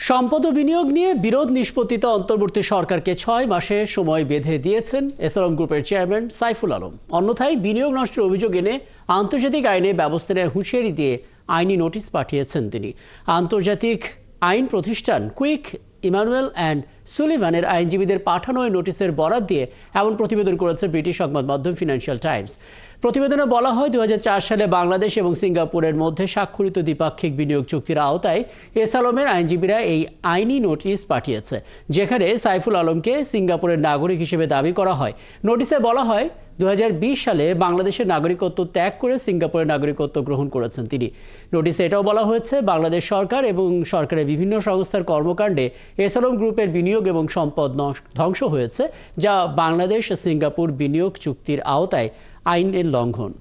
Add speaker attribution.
Speaker 1: সম্পদ ও বিনিয়োগ নিয়ে বিরোধ নিষ্পত্তিতে অন্তর্বর্তী সরকারকে ৬ মাসের সময় বেঁধে দিয়েছেন এসএলএম গ্রুপের চেয়ারম্যান সাইফুল আলম। অন্যথায় বিনিয়োগ নষ্টের অভিযোগ এনে আন্তর্জাতিক আইনে ব্যবস্থা নেওয়ার হুঁশিয়ারি দিয়ে আইনি নোটিশ পাঠিয়েছেন তিনি। আন্তর্জাতিক আইন প্রতিষ্ঠান কুইক ইমানুয়েল অ্যান্ড সুলিভানের আইনজীবীদের পাঠানো এই নোটিশের বরাত দিয়ে এমন প্রতিবেদন করেছে ব্রিটিশ সংবাদ মাধ্যম ফিনান্সিয়াল টাইমস। প্রতিবেদনে বলা হয় ২০০৪ সালে বাংলাদেশ এবং সিঙ্গাপুরের মধ্যে স্বাক্ষরিত দ্বিপাক্ষিক বিনিয়োগ চুক্তির আওতায় এসএলএমের আইনজীবীরা এই আইনি নোটিশ পাঠিয়েছে, যেখানে সাইফুল আলমকে সিঙ্গাপুরের নাগরিক হিসেবে দাবি করা হয়। নোটিশে বলা হয় ২০২০ সালে বাংলাদেশের নাগরিকত্ব ত্যাগ করে সিঙ্গাপুরের নাগরিকত্ব গ্রহণ করেছেন তিনি। নোটিশে এটাও বলা হয়েছে, বাংলাদেশ সরকার এবং সরকারের বিভিন্ন সংস্থার কর্মকাণ্ডে এসএলএম গ্রুপের বিনিয়োগ এবং সম্পদ ধ্বংস হয়েছে, যা বাংলাদেশ সিঙ্গাপুর বিনিয়োগ চুক্তির আওতায় আইনের লঙ্ঘন।